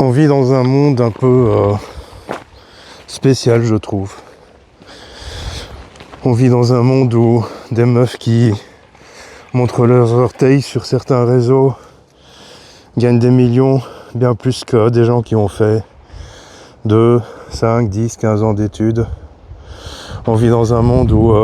On vit dans un monde un peu spécial, je trouve. On vit dans un monde où des meufs qui montrent leurs orteils sur certains réseaux gagnent des millions, bien plus que des gens qui ont fait 2, 5, 10, 15 ans d'études. On vit dans un monde où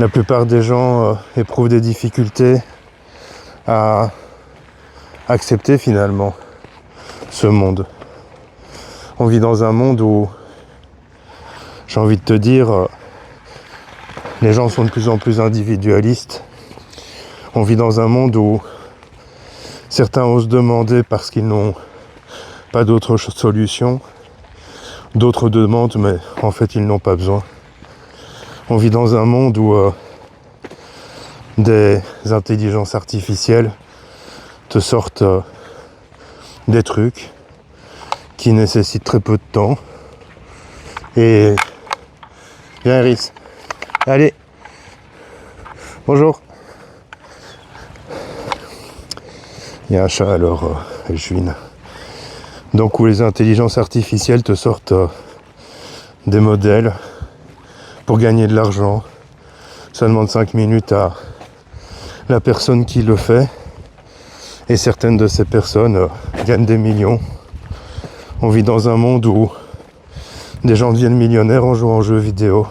la plupart des gens éprouvent des difficultés à accepter finalement ce monde. On vit dans un monde où, j'ai envie de te dire, les gens sont de plus en plus individualistes. On vit dans un monde où certains osent demander parce qu'ils n'ont pas d'autre solution. D'autres demandent, mais en fait ils n'ont pas besoin. On vit dans un monde où des intelligences artificielles te sortent des trucs qui nécessitent très peu de temps. Et viens Iris, allez, bonjour. Il y a un chat alors, elle chouine. Donc où les intelligences artificielles te sortent des modèles pour gagner de l'argent. Ça demande 5 minutes à la personne qui le fait. Et certaines de ces personnes gagnent des millions. On vit dans un monde où des gens deviennent millionnaires en jouant aux jeux vidéo.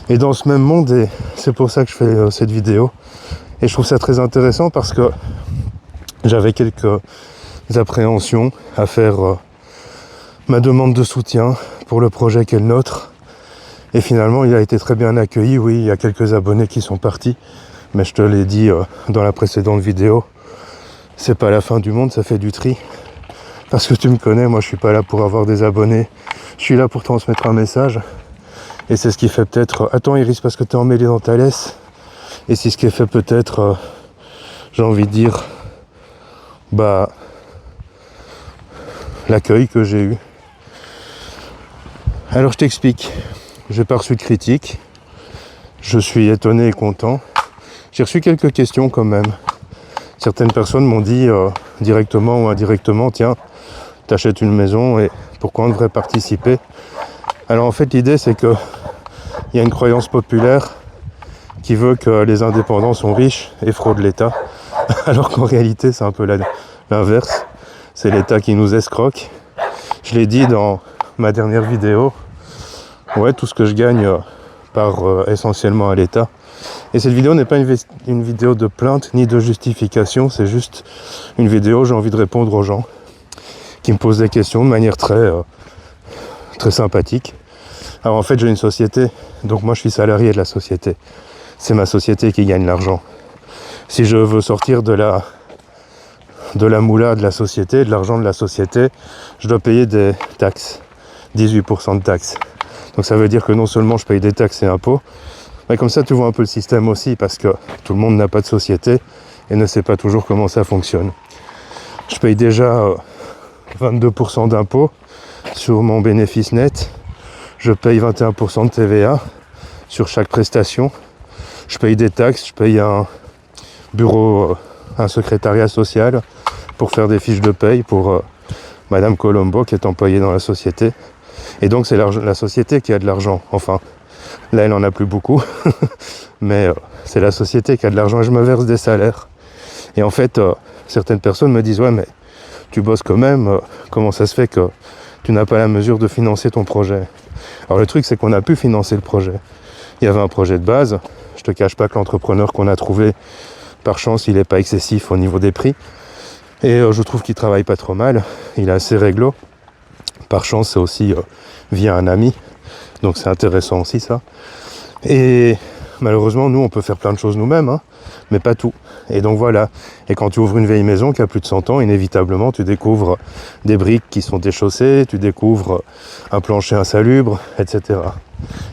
Et dans ce même monde, et c'est pour ça que je fais cette vidéo, et je trouve ça très intéressant parce que j'avais quelques appréhensions à faire ma demande de soutien pour le projet qui est le nôtre. Et finalement, il a été très bien accueilli. Oui, il y a quelques abonnés qui sont partis, mais je te l'ai dit dans la précédente vidéo, c'est pas la fin du monde, ça fait du tri. Parce que tu me connais, moi je suis pas là pour avoir des abonnés, je suis là pour transmettre un message. Et c'est ce qui fait peut-être... Attends Iris, parce que t'es emmêlé dans ta laisse. Et c'est ce qui fait peut-être, j'ai envie de dire, l'accueil que j'ai eu. Alors je t'explique, j'ai pas reçu de critique, je suis étonné et content. J'ai reçu quelques questions quand même. Certaines personnes m'ont dit directement ou indirectement, tiens, t'achètes une maison et pourquoi on devrait participer? Alors en fait l'idée c'est que il y a une croyance populaire qui veut que les indépendants sont riches et fraudent l'État, alors qu'en réalité c'est un peu l'inverse, c'est l'État qui nous escroque. Je l'ai dit dans ma dernière vidéo, ouais, tout ce que je gagne part essentiellement à l'État. Et cette vidéo n'est pas une vidéo de plainte ni de justification, c'est juste une vidéo où j'ai envie de répondre aux gens qui me posent des questions de manière très sympathique. Alors en fait j'ai une société, donc moi je suis salarié de la société. C'est ma société qui gagne l'argent. Si je veux sortir de la moula de la société, de l'argent de la société, je dois payer des taxes, 18% de taxes. Donc ça veut dire que non seulement je paye des taxes et impôts, mais comme ça tu vois un peu le système aussi, parce que tout le monde n'a pas de société et ne sait pas toujours comment ça fonctionne. Je paye déjà 22% d'impôts sur mon bénéfice net, je paye 21% de TVA sur chaque prestation, je paye des taxes, je paye un bureau, un secrétariat social pour faire des fiches de paye pour Madame Colombo qui est employée dans la société. Et donc c'est la société qui a de l'argent. Enfin, là elle en a plus beaucoup, mais c'est la société qui a de l'argent et je me verse des salaires. Et en fait, certaines personnes me disent « Ouais, mais tu bosses quand même, comment ça se fait que tu n'as pas la mesure de financer ton projet ?» Alors le truc c'est qu'on a pu financer le projet. Il y avait un projet de base, je te cache pas que l'entrepreneur qu'on a trouvé, par chance, il n'est pas excessif au niveau des prix. Et je trouve qu'il travaille pas trop mal, il est assez réglo. Par chance, c'est aussi via un ami, donc c'est intéressant aussi ça. Et malheureusement, nous, on peut faire plein de choses nous-mêmes, hein, mais pas tout. Et donc voilà, et quand tu ouvres une vieille maison qui a plus de 100 ans, inévitablement, tu découvres des briques qui sont déchaussées, tu découvres un plancher insalubre, etc.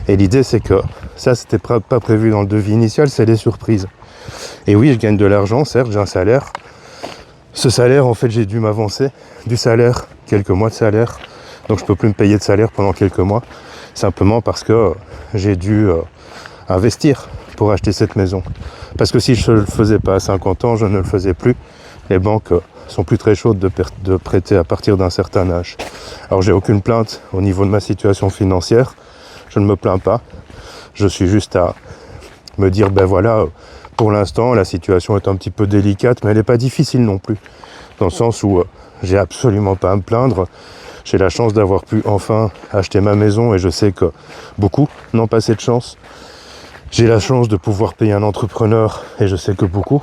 Et l'idée, c'est que ça, c'était pas prévu dans le devis initial, c'est des surprises. Et oui, je gagne de l'argent, certes, j'ai un salaire. Ce salaire, en fait, j'ai dû m'avancer du salaire, quelques mois de salaire. Donc je peux plus me payer de salaire pendant quelques mois, simplement parce que j'ai dû investir pour acheter cette maison. Parce que si je ne le faisais pas à 50 ans, je ne le faisais plus. Les banques sont plus très chaudes de prêter à partir d'un certain âge. Alors j'ai aucune plainte au niveau de ma situation financière, je ne me plains pas. Je suis juste à me dire, ben voilà, pour l'instant la situation est un petit peu délicate, mais elle n'est pas difficile non plus. Dans le sens où j'ai absolument pas à me plaindre. J'ai la chance d'avoir pu enfin acheter ma maison et je sais que beaucoup n'ont pas cette chance. J'ai la chance de pouvoir payer un entrepreneur et je sais que beaucoup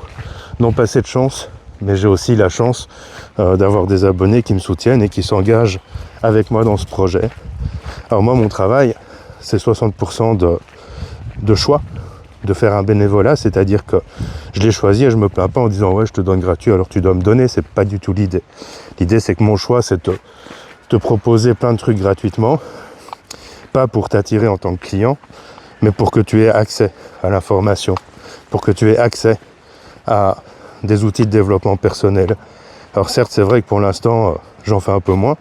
n'ont pas cette chance. Mais j'ai aussi la chance d'avoir des abonnés qui me soutiennent et qui s'engagent avec moi dans ce projet. Alors moi, mon travail, c'est 60% de choix, de faire un bénévolat, c'est-à-dire que je l'ai choisi et je me plains pas en disant ouais je te donne gratuit alors tu dois me donner, c'est pas du tout l'idée. L'idée c'est que mon choix c'est de te proposer plein de trucs gratuitement, pas pour t'attirer en tant que client, mais pour que tu aies accès à l'information, pour que tu aies accès à des outils de développement personnel. Alors certes c'est vrai que pour l'instant j'en fais un peu moins,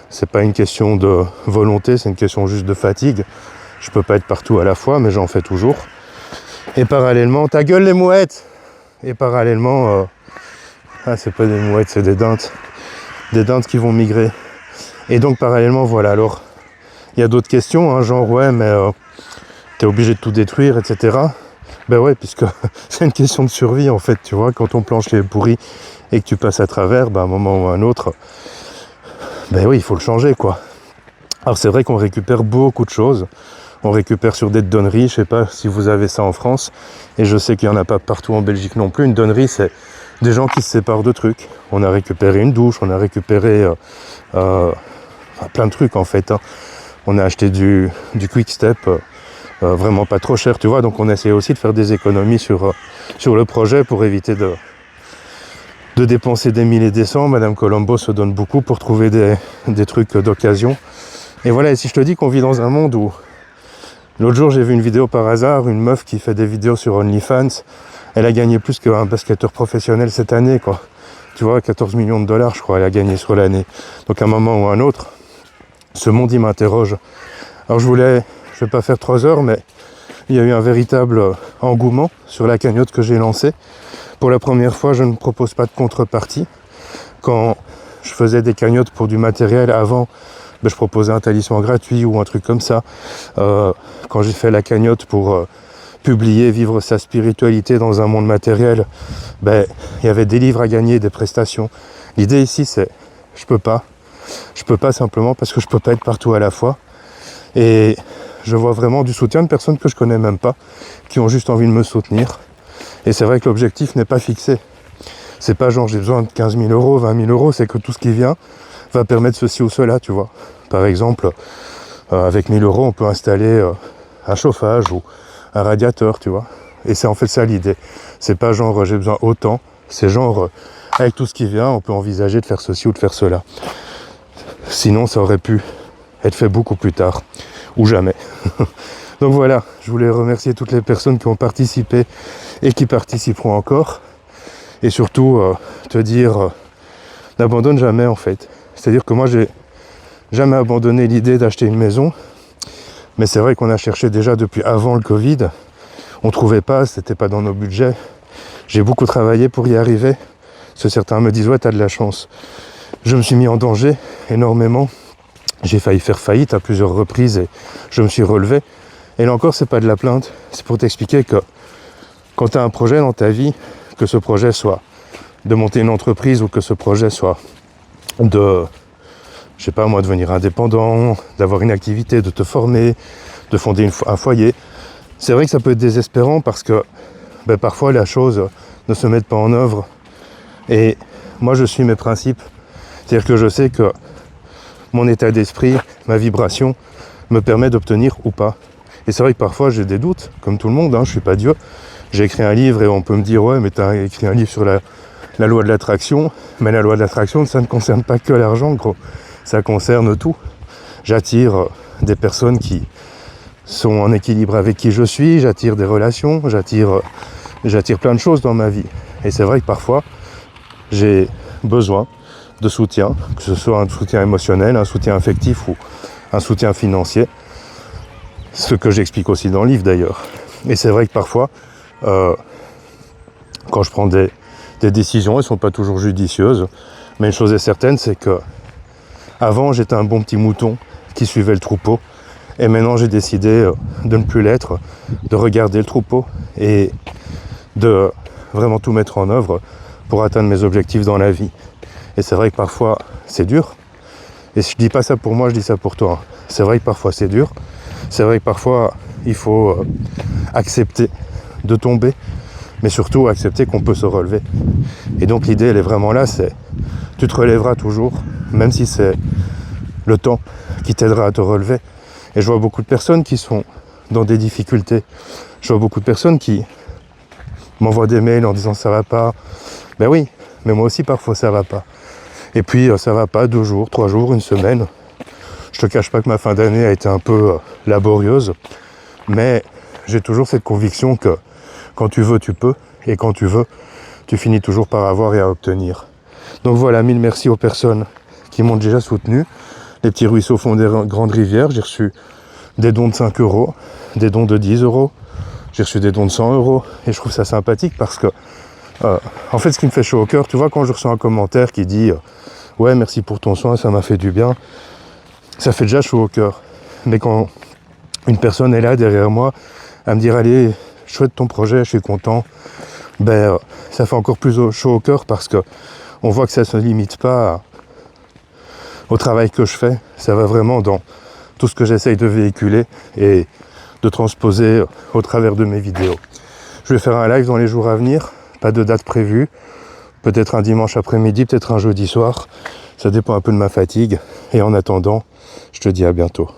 c'est pas une question de volonté, c'est une question juste de fatigue. Je peux pas être partout à la fois, mais j'en fais toujours. Et parallèlement, ta gueule les mouettes. Et parallèlement, c'est pas des mouettes, c'est des dindes qui vont migrer. Et donc parallèlement, voilà. Alors, il y a d'autres questions, hein, genre ouais, mais t'es obligé de tout détruire, etc. Ben ouais, puisque c'est une question de survie en fait, tu vois. Quand ton plancher est pourri et que tu passes à travers, ben à un moment ou à un autre, ben oui, il faut le changer quoi. Alors c'est vrai qu'on récupère beaucoup de choses. On récupère sur des donneries, je sais pas si vous avez ça en France, et je sais qu'il n'y en a pas partout en Belgique non plus. Une donnerie, c'est des gens qui se séparent de trucs. On a récupéré une douche, on a récupéré plein de trucs en fait. Hein. On a acheté du quick step, vraiment pas trop cher, tu vois. Donc on essaie aussi de faire des économies sur le projet pour éviter de dépenser des milliers et des cents. Madame Colombo se donne beaucoup pour trouver des trucs d'occasion. Et voilà, et si je te dis qu'on vit dans un monde où l'autre jour, j'ai vu une vidéo par hasard, une meuf qui fait des vidéos sur OnlyFans. Elle a gagné plus qu'un basketteur professionnel cette année, quoi. Tu vois, 14 millions de dollars, je crois, elle a gagné sur l'année. Donc, à un moment ou à un autre, ce monde, il m'interroge. Alors, je vais pas faire 3 heures, mais il y a eu un véritable engouement sur la cagnotte que j'ai lancée. Pour la première fois, je ne propose pas de contrepartie. Quand je faisais des cagnottes pour du matériel avant, je proposais un talisman gratuit ou un truc comme ça. Quand j'ai fait la cagnotte pour publier, vivre sa spiritualité dans un monde matériel, il y avait des livres à gagner, des prestations. L'idée ici, c'est je peux pas simplement parce que je peux pas être partout à la fois. Et je vois vraiment du soutien de personnes que je connais même pas, qui ont juste envie de me soutenir. Et c'est vrai que l'objectif n'est pas fixé. C'est pas genre j'ai besoin de 15 000 euros, 20 000 euros, c'est que tout ce qui vient va permettre ceci ou cela, tu vois. Par exemple, avec 1000 euros, on peut installer un chauffage ou un radiateur, tu vois. Et c'est en fait ça l'idée. C'est pas genre j'ai besoin autant, c'est genre avec tout ce qui vient, on peut envisager de faire ceci ou de faire cela. Sinon, ça aurait pu être fait beaucoup plus tard, ou jamais. Donc voilà, je voulais remercier toutes les personnes qui ont participé et qui participeront encore. Et surtout, te dire, n'abandonne jamais en fait. C'est-à-dire que moi, j'ai jamais abandonné l'idée d'acheter une maison. Mais c'est vrai qu'on a cherché déjà depuis avant le Covid. On trouvait pas, c'était pas dans nos budgets. J'ai beaucoup travaillé pour y arriver. Parce que certains me disent, ouais, t'as de la chance. Je me suis mis en danger énormément. J'ai failli faire faillite à plusieurs reprises et je me suis relevé. Et là encore, c'est pas de la plainte. C'est pour t'expliquer que quand tu as un projet dans ta vie, que ce projet soit de monter une entreprise ou que ce projet soit de, je sais pas moi, devenir indépendant, d'avoir une activité, de te former, de fonder un foyer. C'est vrai que ça peut être désespérant parce que parfois les choses ne se mettent pas en œuvre. Et moi je suis mes principes. C'est-à-dire que je sais que mon état d'esprit, ma vibration me permet d'obtenir ou pas. Et c'est vrai que parfois j'ai des doutes, comme tout le monde, je suis pas Dieu. J'ai écrit un livre et on peut me dire ouais mais t'as écrit un livre sur la loi de l'attraction. Mais la loi de l'attraction, ça ne concerne pas que l'argent, gros. Ça concerne tout. J'attire des personnes qui sont en équilibre avec qui je suis, j'attire des relations, j'attire plein de choses dans ma vie. Et c'est vrai que parfois, j'ai besoin de soutien, que ce soit un soutien émotionnel, un soutien affectif ou un soutien financier. Ce que j'explique aussi dans le livre d'ailleurs. Et c'est vrai que parfois, quand je prends des décisions, elles ne sont pas toujours judicieuses. Mais une chose est certaine, c'est que avant j'étais un bon petit mouton qui suivait le troupeau. Et maintenant j'ai décidé de ne plus l'être, de regarder le troupeau et de vraiment tout mettre en œuvre pour atteindre mes objectifs dans la vie. Et c'est vrai que parfois c'est dur. Et je dis pas ça pour moi, je dis ça pour toi. C'est vrai que parfois c'est dur. C'est vrai que parfois il faut accepter de tomber, mais surtout accepter qu'on peut se relever. Et donc l'idée elle est vraiment là, c'est tu te relèveras toujours, même si c'est le temps qui t'aidera à te relever. Et je vois beaucoup de personnes qui sont dans des difficultés. Je vois beaucoup de personnes qui m'envoient des mails en disant ça va pas. Ben oui, mais moi aussi parfois ça va pas. Et puis ça va pas 2 jours, 3 jours, une semaine. Je te cache pas que ma fin d'année a été un peu laborieuse, mais j'ai toujours cette conviction que quand tu veux, tu peux, et quand tu veux, tu finis toujours par avoir et à obtenir. Donc voilà, 1000 merci aux personnes qui m'ont déjà soutenu. Les petits ruisseaux font des grandes rivières. J'ai reçu des dons de 5 €, des dons de 10 €, j'ai reçu des dons de 100 € et je trouve ça sympathique parce que en fait ce qui me fait chaud au cœur, tu vois, quand je reçois un commentaire qui dit ouais merci pour ton soin, ça m'a fait du bien, ça fait déjà chaud au cœur. Mais quand une personne est là derrière moi à me dire allez, chouette ton projet, je suis content, ben ça fait encore plus chaud au cœur parce que on voit que ça se limite pas au travail que je fais, ça va vraiment dans tout ce que j'essaye de véhiculer et de transposer au travers de mes vidéos. Je vais faire un live dans les jours à venir, pas de date prévue, peut-être un dimanche après-midi, peut-être un jeudi soir, ça dépend un peu de ma fatigue. Et en attendant, je te dis à bientôt.